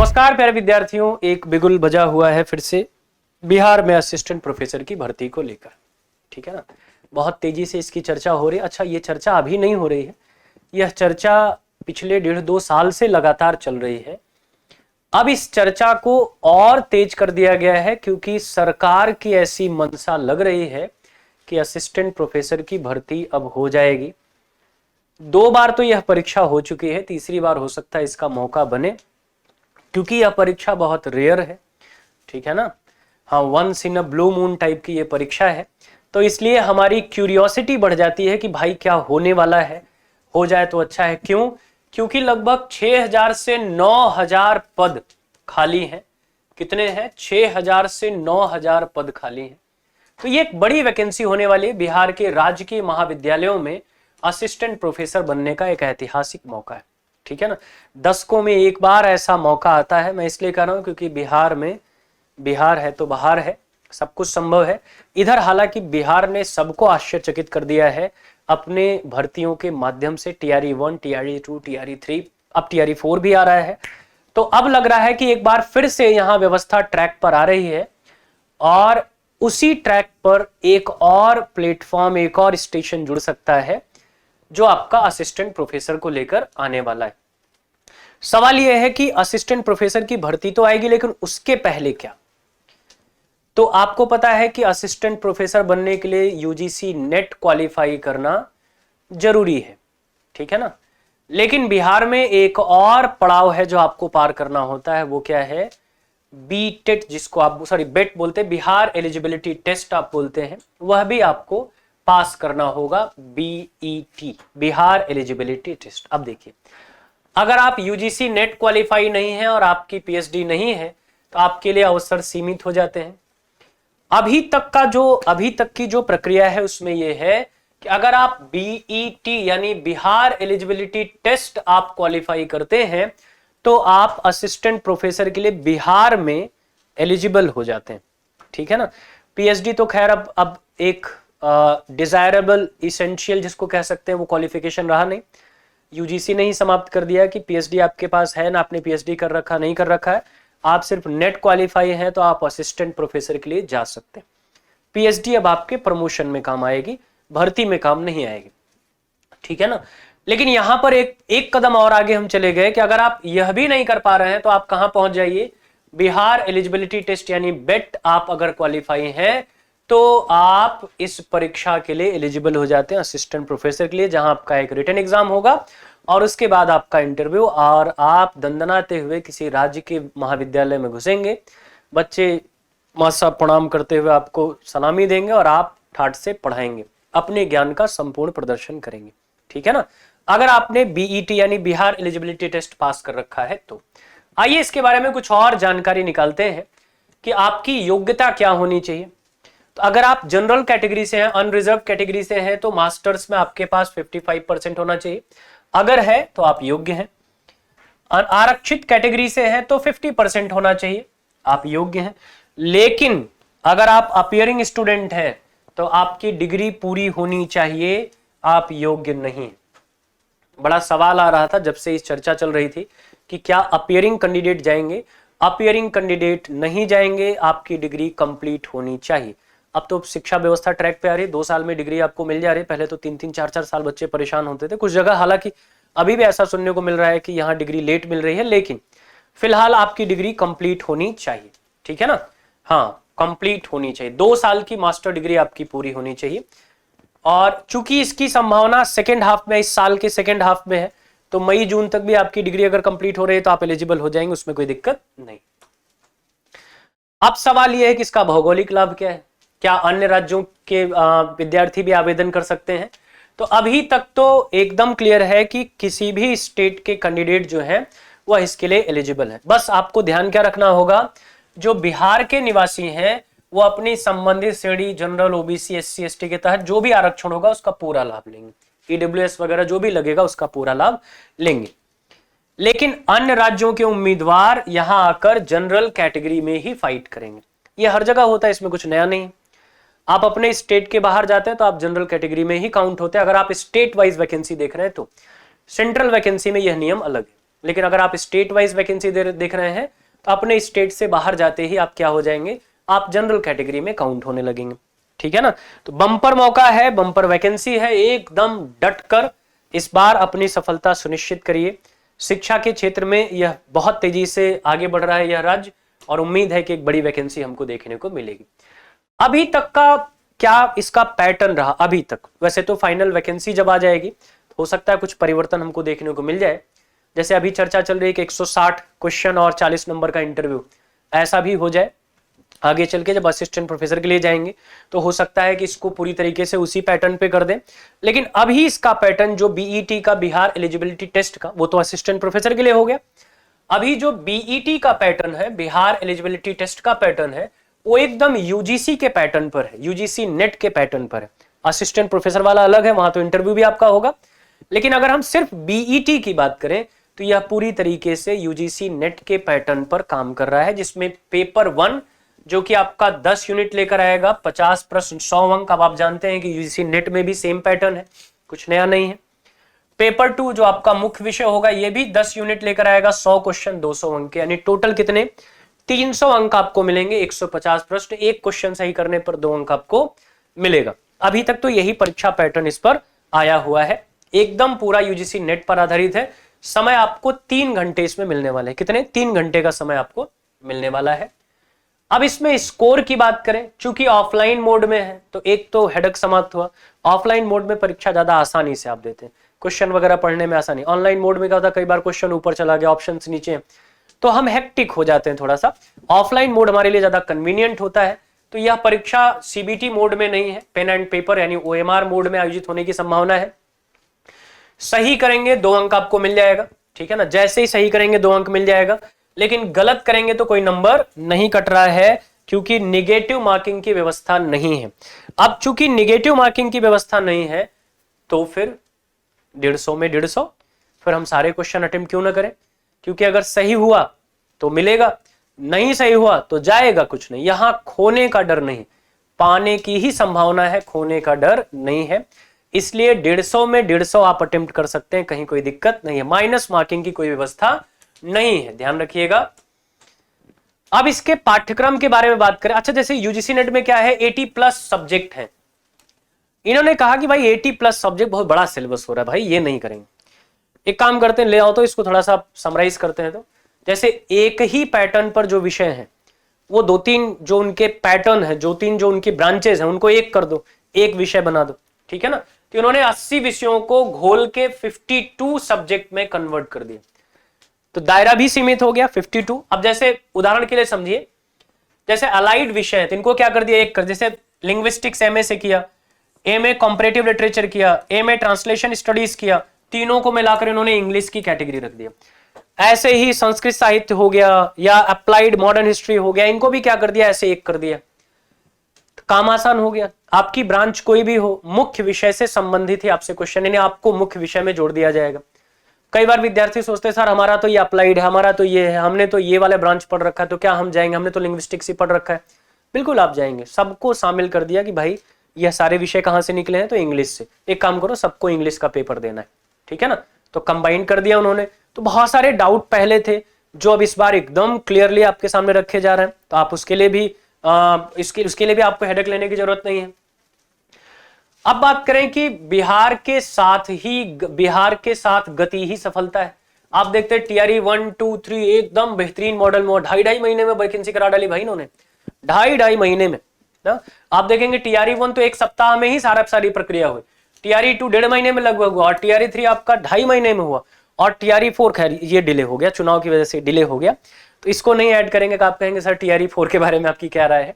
नमस्कार प्यारे विद्यार्थियों, एक बिगुल बजा हुआ है फिर से बिहार में असिस्टेंट प्रोफेसर की भर्ती को लेकर। ठीक है ना, बहुत तेजी से इसकी चर्चा हो रही है। अच्छा, ये चर्चा अभी नहीं हो रही है, यह चर्चा पिछले 1.5-2 साल से लगातार चल रही है। अब इस चर्चा को और तेज कर दिया गया है क्योंकि सरकार की ऐसी मंशा लग रही है कि असिस्टेंट प्रोफेसर की भर्ती अब हो जाएगी। 2 बार तो यह परीक्षा हो चुकी है, तीसरी बार हो सकता है इसका मौका बने, क्योंकि यह परीक्षा बहुत रेयर है। ठीक है ना, हाँ, once in a blue moon type की ये परीक्षा है, तो इसलिए हमारी क्यूरियोसिटी बढ़ जाती है कि भाई क्या होने वाला है, हो जाए तो अच्छा है। क्यों? क्योंकि लगभग 6000 से 9000 पद खाली हैं। कितने हैं? 6000 से 9000 पद खाली हैं। तो ये एक बड़ी वैकेंसी होने वाली है। बिहार के राजकीय महाविद्यालयों में असिस्टेंट प्रोफेसर बनने का एक ऐतिहासिक मौका है। ठीक है ना, दशकों में एक बार ऐसा मौका आता है। मैं इसलिए कह रहा हूं क्योंकि बिहार है तो बाहर है, सब कुछ संभव है। इधर हालांकि बिहार ने सबको आश्चर्यचकित कर दिया है अपने भर्तियों के माध्यम से। TRE 1, TRE 2, TRE 3, अब TRE 4 भी आ रहा है। तो अब लग रहा है कि एक बार फिर से यहां व्यवस्था ट्रैक पर आ रही है और उसी ट्रैक पर एक और प्लेटफॉर्म, एक और स्टेशन जुड़ सकता है जो आपका असिस्टेंट प्रोफेसर को लेकर आने वाला है। सवाल यह है कि असिस्टेंट प्रोफेसर की भर्ती तो आएगी, लेकिन उसके पहले क्या? तो आपको पता है कि असिस्टेंट प्रोफेसर बनने के लिए UGC नेट क्वालिफाई करना जरूरी है। ठीक है ना, लेकिन बिहार में एक और पड़ाव है जो आपको पार करना होता है। वो क्या है? BTET, जिसको आप बेट बोलते हैं, बिहार एलिजिबिलिटी टेस्ट आप बोलते हैं, वह भी आपको पास करना होगा। BET, Bihar eligibility test. अब देखिए, अगर आप UGC नेट क्वालिफाई नहीं है और आपकी PhD नहीं है तो आपके लिए अवसर सीमित हो जाते हैं। अभी तक की जो प्रक्रिया है उसमें यह है कि अगर आप BET यानी बिहार एलिजिबिलिटी टेस्ट आप क्वालिफाई करते हैं तो आप असिस्टेंट प्रोफेसर के लिए बिहार में एलिजिबल हो जाते हैं। ठीक है ना, PhD तो खैर अब एक डिजायरेबल इसेंशियल जिसको कह सकते हैं वो क्वालिफिकेशन रहा नहीं। UGC ने ही समाप्त कर दिया कि PhD आपके पास है ना, आपने PhD कर रखा नहीं कर रखा है, आप सिर्फ नेट क्वालिफाई हैं तो आप असिस्टेंट प्रोफेसर के लिए जा सकते हैं। PhD अब आपके प्रमोशन में काम आएगी, भर्ती में काम नहीं आएगी। ठीक है ना, लेकिन यहां पर एक कदम और आगे हम चले गए कि अगर आप यह भी नहीं कर पा रहे हैं तो आप कहां पहुंच जाइए? बिहार एलिजिबिलिटी टेस्ट यानी बेट आप अगर क्वालिफाई हैं तो आप इस परीक्षा के लिए एलिजिबल हो जाते हैं असिस्टेंट प्रोफेसर के लिए, जहां आपका एक रिटन एग्जाम होगा और उसके बाद आपका इंटरव्यू, और आप दंदनाते हुए किसी राज्य के महाविद्यालय में घुसेंगे। बच्चे मासा प्रणाम करते हुए आपको सलामी देंगे और आप ठाठ से पढ़ाएंगे, अपने ज्ञान का संपूर्ण प्रदर्शन करेंगे। ठीक है ना, अगर आपने BET यानी बिहार एलिजिबिलिटी टेस्ट पास कर रखा है तो। आइए इसके बारे में कुछ और जानकारी निकालते हैं कि आपकी योग्यता क्या होनी चाहिए। तो अगर आप जनरल कैटेगरी से हैं, अनरिजर्व कैटेगरी से हैं, तो मास्टर्स में आपके पास 55% होना चाहिए। अगर है तो आप योग्य हैं। आरक्षित कैटेगरी से हैं तो 50% होना चाहिए, आप योग्य हैं। लेकिन अगर आप अपीयरिंग स्टूडेंट हैं तो आपकी डिग्री पूरी होनी चाहिए, आप योग्य नहीं। बड़ा सवाल आ रहा था जब से इस चर्चा चल रही थी कि क्या अपीयरिंग कैंडिडेट जाएंगे। अपीयरिंग कैंडिडेट नहीं जाएंगे, आपकी डिग्री कंप्लीट होनी चाहिए। अब तो शिक्षा व्यवस्था ट्रैक पे आ रही है, 2 साल में डिग्री आपको मिल जा रही है। पहले तो 3-3, 4-4 साल बच्चे परेशान होते थे। कुछ जगह हालांकि अभी भी ऐसा सुनने को मिल रहा है कि यहाँ डिग्री लेट मिल रही है, लेकिन फिलहाल आपकी डिग्री कंप्लीट होनी चाहिए। ठीक है ना, हाँ, कंप्लीट होनी चाहिए। 2 साल की मास्टर डिग्री आपकी पूरी होनी चाहिए। और चूंकि इसकी संभावना सेकेंड हाफ में, इस साल के सेकेंड हाफ में है, तो मई जून तक भी आपकी डिग्री अगर कंप्लीट हो रही है तो आप एलिजिबल हो जाएंगे, उसमें कोई दिक्कत नहीं। अब सवाल यह है कि इसका भौगोलिक लाभ क्या है? क्या अन्य राज्यों के विद्यार्थी भी आवेदन कर सकते हैं? तो अभी तक तो एकदम क्लियर है कि किसी भी स्टेट के कैंडिडेट जो है वह इसके लिए एलिजिबल है। बस आपको ध्यान क्या रखना होगा, जो बिहार के निवासी हैं वो अपनी संबंधित श्रेणी जनरल, OBC, SC, ST के तहत जो भी आरक्षण होगा उसका पूरा लाभ लेंगे। EWS वगैरह जो भी लगेगा उसका पूरा लाभ लेंगे। लेकिन अन्य राज्यों के उम्मीदवार यहां आकर जनरल कैटेगरी में ही फाइट करेंगे। यह हर जगह होता है, इसमें कुछ नया नहीं। आप अपने स्टेट के बाहर जाते हैं तो आप जनरल कैटेगरी में ही काउंट होते हैं। अगर आप स्टेट वाइज वैकेंसी देख रहे हैं तो सेंट्रल वैकेंसी में यह नियम अलग है, लेकिन अगर आप स्टेट वाइज वैकेंसी देख रहे हैं तो अपने स्टेट से बाहर जाते ही आप क्या हो जाएंगे, आप जनरल कैटेगरी में काउंट होने लगेंगे। ठीक है ना, तो बम्पर मौका है, बम्पर वैकेंसी है, एकदम डट कर इस बार अपनी सफलता सुनिश्चित करिए। शिक्षा के क्षेत्र में यह बहुत तेजी से आगे बढ़ रहा है यह राज्य, और उम्मीद है कि एक बड़ी वैकेंसी हमको देखने को मिलेगी। अभी तक का क्या इसका पैटर्न रहा अभी तक, वैसे तो फाइनल वैकेंसी जब आ जाएगी तो हो सकता है कुछ परिवर्तन हमको देखने को मिल जाए। जैसे अभी चर्चा चल रही है कि 160 क्वेश्चन और 40 नंबर का इंटरव्यू, ऐसा भी हो जाए आगे चल के जब असिस्टेंट प्रोफेसर के लिए जाएंगे, तो हो सकता है कि इसको पूरी तरीके से उसी पैटर्न पे कर दें। लेकिन अभी इसका पैटर्न जो बीईटी का, बिहार एलिजिबिलिटी टेस्ट का, वो तो असिस्टेंट प्रोफेसर के लिए हो गया। अभी जो बीईटी का पैटर्न है, बिहार एलिजिबिलिटी टेस्ट का पैटर्न है, वो एकदम यूजीसी के पैटर्न पर है, यूजीसी नेट के पैटर्न पर है। असिस्टेंट प्रोफेसर वाला अलग है, वहां तो इंटरव्यू भी आपका होगा। लेकिन अगर हम सिर्फ बीईटी की बात करें तो यह पूरी तरीके से यूजीसी नेट के पैटर्न पर काम कर रहा है, जिसमें पेपर 1 जो कि आपका 10 यूनिट लेकर आएगा, 50 प्रश्न 100 अंक। अब आप जानते हैं कि यूजीसी नेट में भी सेम पैटर्न है, कुछ नया नहीं है। पेपर 2 जो आपका मुख्य विषय होगा, यह भी 10 यूनिट लेकर आएगा, 100 क्वेश्चन 200 अंक के, यानी टोटल कितने 300 अंक आपको मिलेंगे। 150 प्रश्न, एक क्वेश्चन सही करने पर 2 अंक आपको मिलेगा। अभी तक तो यही परीक्षा पैटर्न इस पर आया हुआ है, एकदम पूरा यूजीसी नेट पर आधारित है। समय आपको 3 घंटे इसमें मिलने वाले हैं। कितने? 3 घंटे का समय आपको मिलने वाला है। अब इसमें स्कोर की बात करें, चूंकि ऑफलाइन मोड में है तो एक तो हेडक समाप्त हुआ। ऑफलाइन मोड में परीक्षा ज्यादा आसानी से आप देते हैं, क्वेश्चन वगैरह पढ़ने में आसानी। ऑनलाइन मोड में क्या होता है, कई बार क्वेश्चन ऊपर चला गया, ऑप्शंस नीचे हैं, तो हम हेक्टिक हो जाते हैं थोड़ा सा। ऑफलाइन मोड हमारे लिए ज्यादा कन्वीनियंट होता है। तो यह परीक्षा सीबीटी मोड में नहीं है, पेन एंड पेपर यानी ओएमआर मोड में आयोजित होने की संभावना है। सही करेंगे 2 अंक आपको मिल जाएगा, ठीक है ना, जैसे ही सही करेंगे 2 अंक मिल जाएगा। लेकिन गलत करेंगे तो कोई नंबर नहीं कट रहा है, क्योंकि निगेटिव मार्किंग की व्यवस्था नहीं है। अब चूंकि निगेटिव मार्किंग की व्यवस्था नहीं है तो फिर 150 में 150, फिर हम सारे क्वेश्चन अटेम्प्ट क्यों ना करें, क्योंकि अगर सही हुआ तो मिलेगा, नहीं सही हुआ तो जाएगा कुछ नहीं। यहां खोने का डर नहीं, पाने की ही संभावना है, खोने का डर नहीं है। इसलिए 150 में 150 आप अटेम्प्ट कर सकते हैं, कहीं कोई दिक्कत नहीं है। माइनस मार्किंग की कोई व्यवस्था नहीं है, ध्यान रखिएगा। अब इसके पाठ्यक्रम के बारे में बात करें। अच्छा, जैसे यूजीसी नेट में क्या है, 80+ सब्जेक्ट है। इन्होंने कहा कि भाई 80+ सब्जेक्ट बहुत बड़ा सिलेबस हो रहा है, भाई ये नहीं करेंगे। एक काम करते हैं, ले आओ तो इसको थोड़ा सा समराइज करते हैं। तो जैसे एक ही पैटर्न पर जो विषय हैं, वो 2-3 जो उनके पैटर्न है, 2-3 जो उनकी ब्रांचेस हैं, उनको एक कर दो, एक विषय बना दो, ठीक है ना। तो इन्होंने 80 विषयों को घोल के 52 सब्जेक्ट में कन्वर्ट कर दिया, तो दायरा भी सीमित हो गया 52। अब जैसे उदाहरण के लिए समझिए, जैसे अलाइड विषय है तो इनको क्या कर दिया, एक कर, जैसे लिंग्विस्टिक्स एमए से किया, एमए कंपैरेटिव लिटरेचर किया, एमए ट्रांसलेशन स्टडीज किया, तीनों को मिलाकर इन्होंने इंग्लिश की कैटेगरी रख दिया। ऐसे ही संस्कृत साहित्य हो गया या अप्लाइड मॉडर्न हिस्ट्री हो गया, इनको भी क्या कर दिया, ऐसे एक कर दिया। तो काम आसान हो गया। आपकी ब्रांच कोई भी हो, मुख्य विषय से संबंधित ही आपसे क्वेश्चन, यानी आपको मुख्य विषय में जोड़ दिया जाएगा। कई बार विद्यार्थी सोचते हैं सर हमारा तो ये अप्लाइड है, हमारा तो ये है, हमने तो ये वाला ब्रांच पढ़ रखा है, तो क्या हम जाएंगे, हमने तो लिंग्विस्टिक्स ही पढ़ रखा है। बिल्कुल आप जाएंगे, सबको शामिल कर दिया कि भाई यह सारे विषय कहां से निकले हैं, तो इंग्लिश से। एक काम करो, सबको इंग्लिश का पेपर देना है, ठीक है ना, तो कंबाइन कर दिया उन्होंने। तो बहुत सारे डाउट पहले थे जो अब इस बार एकदम क्लियरली आपके सामने रखे जा रहे हैं, तो आप उसके लिए भी उसके लिए भी आपको हेडेक लेने की जरूरत नहीं है। अब बात करें कि बिहार के साथ गति ही सफलता है। आप देखते हैं टीआरई 1, 2, 3 एकदम बेहतरीन मॉडल में, 2.5 महीने में वैकेंसी करा डाली भाई इन्होंने, 2.5 महीने में ना। आप देखेंगे टीआरई 1 तो 1 सप्ताह में ही सारी प्रक्रिया हुई, टीआरई 2 1.5 महीने में लगभग हुआ, और टीआरई 3 आपका 2.5 महीने में हुआ, और टीआरई 4 खैर ये डिले हो गया, चुनाव की वजह से डिले हो गया, तो इसको नहीं ऐड करेंगे। तो आप कहेंगे सर टीआरई 4 के बारे में आपकी क्या राय है।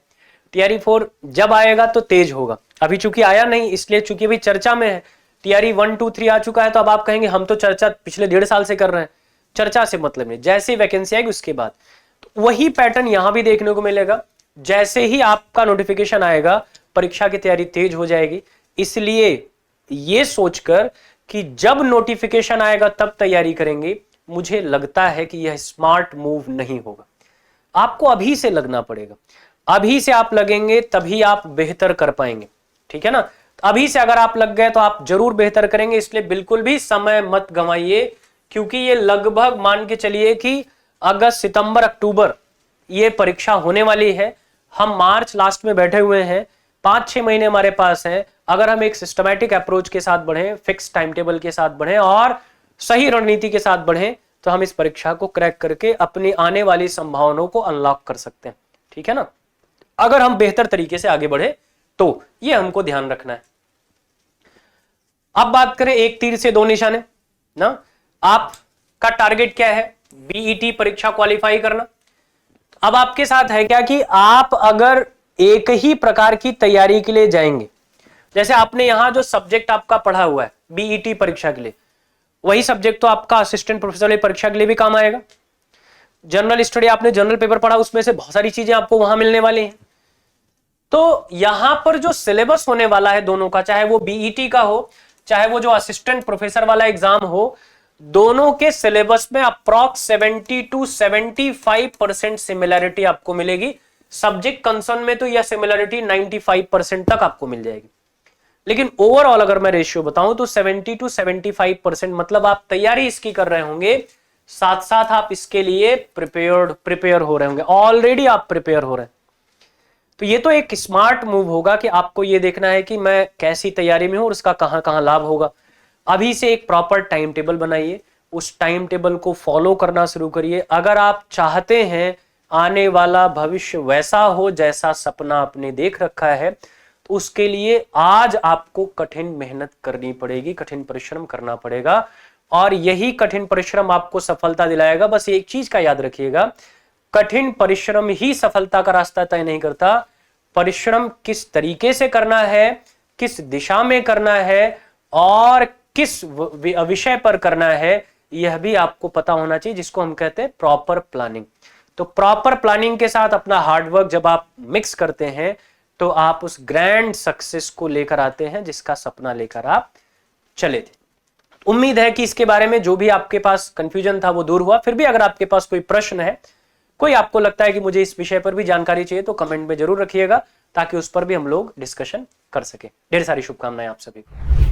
टीआरई 4 जब आएगा तो तेज होगा, अभी चूंकि आया नहीं, इसलिए चूंकि अभी चर्चा में है। टीआरई 1, 2, 3 आ चुका है, तो अब आप कहेंगे हम तो चर्चा पिछले 1.5 साल से कर रहे हैं, चर्चा से मतलब नहीं, जैसे ही वैकेंसी आएगी उसके बाद। तो वही पैटर्न यहां भी देखने को मिलेगा, जैसे ही आपका नोटिफिकेशन आएगा परीक्षा की तैयारी तेज हो जाएगी। इसलिए ये सोचकर कि जब नोटिफिकेशन आएगा तब तैयारी करेंगे, मुझे लगता है कि यह स्मार्ट मूव नहीं होगा। आपको अभी से लगना पड़ेगा, अभी से आप लगेंगे तभी आप बेहतर कर पाएंगे, ठीक है ना। अभी से अगर आप लग गए तो आप जरूर बेहतर करेंगे, इसलिए बिल्कुल भी समय मत गंवाइए, क्योंकि ये लगभग मान के चलिए कि अगस्त, सितंबर, अक्टूबर ये परीक्षा होने वाली है। हम मार्च लास्ट में बैठे हुए हैं, 5-6 महीने हमारे पास हैं। अगर हम एक सिस्टमैटिक अप्रोच के साथ बढ़ें, फिक्स टाइम टेबल के साथ बढ़ें और सही रणनीति के साथ बढ़ें, तो हम इस परीक्षा को क्रैक करके अपनी आने वाली संभावनाओं को अनलॉक कर सकते हैं। ठीक है ना, अगर हम बेहतर तरीके से आगे बढ़े तो ये हमको ध्यान रखना है। अब बात करें एक तीर से दो निशाने ना, आपका टारगेट क्या है? बीईटी परीक्षा क्वालिफाई करना। अब आपके साथ है क्या कि आप अगर एक ही प्रकार की तैयारी के लिए जाएंगे, जैसे आपने यहां जो सब्जेक्ट आपका पढ़ा हुआ है बीईटी परीक्षा के लिए, वही सब्जेक्ट तो आपका असिस्टेंट प्रोफेसर वाली परीक्षा के लिए भी काम आएगा। जनरल स्टडी आपने जनरल पेपर पढ़ा, उसमें से बहुत सारी चीजें आपको वहां मिलने वाली हैं। तो यहां पर जो सिलेबस होने वाला है दोनों का, चाहे वो बीईटी का हो चाहे वो जो असिस्टेंट प्रोफेसर वाला एग्जाम हो, दोनों के सिलेबस में अप्रॉक्स 70 to 75% सिमिलरिटी आपको मिलेगी। सब्जेक्ट कंसर्न में तो यह सिमिलरिटी 95% तक आपको मिल जाएगी। लेकिन ओवरऑल अगर मैं रेशियो बताऊं तो 70 to 75%, मतलब आप तैयारी इसकी कर रहे होंगे, साथ साथ आप इसके लिए प्रिपेयर हो रहे होंगे, ऑलरेडी आप प्रिपेयर हो रहे हैं। तो ये तो एक स्मार्ट मूव होगा कि आपको ये देखना है कि मैं कैसी तैयारी में हूं और उसका कहां कहां लाभ होगा। अभी से एक प्रॉपर टाइम टेबल बनाइए, उस टाइम टेबल को फॉलो करना शुरू करिए। अगर आप चाहते हैं आने वाला भविष्य वैसा हो जैसा सपना आपने देख रखा है, तो उसके लिए आज आपको कठिन मेहनत करनी पड़ेगी, कठिन परिश्रम करना पड़ेगा और यही कठिन परिश्रम आपको सफलता दिलाएगा। बस एक चीज का याद रखिएगा, कठिन परिश्रम ही सफलता का रास्ता तय नहीं करता। परिश्रम किस तरीके से करना है, किस दिशा में करना है और किस विषय पर करना है, यह भी आपको पता होना चाहिए, जिसको हम कहते हैं प्रॉपर प्लानिंग। तो प्रॉपर प्लानिंग के साथ अपना हार्डवर्क जब आप मिक्स करते हैं तो आप उस ग्रैंड सक्सेस को लेकर आते हैं जिसका सपना लेकर आप चले थे। उम्मीद है कि इसके बारे में जो भी आपके पास कंफ्यूजन था वो दूर हुआ। फिर भी अगर आपके पास कोई प्रश्न है, कोई आपको लगता है कि मुझे इस विषय पर भी जानकारी चाहिए, तो कमेंट में जरूर रखिएगा ताकि उस पर भी हम लोग डिस्कशन कर सके। ढेर सारी शुभकामनाएं आप सभी को।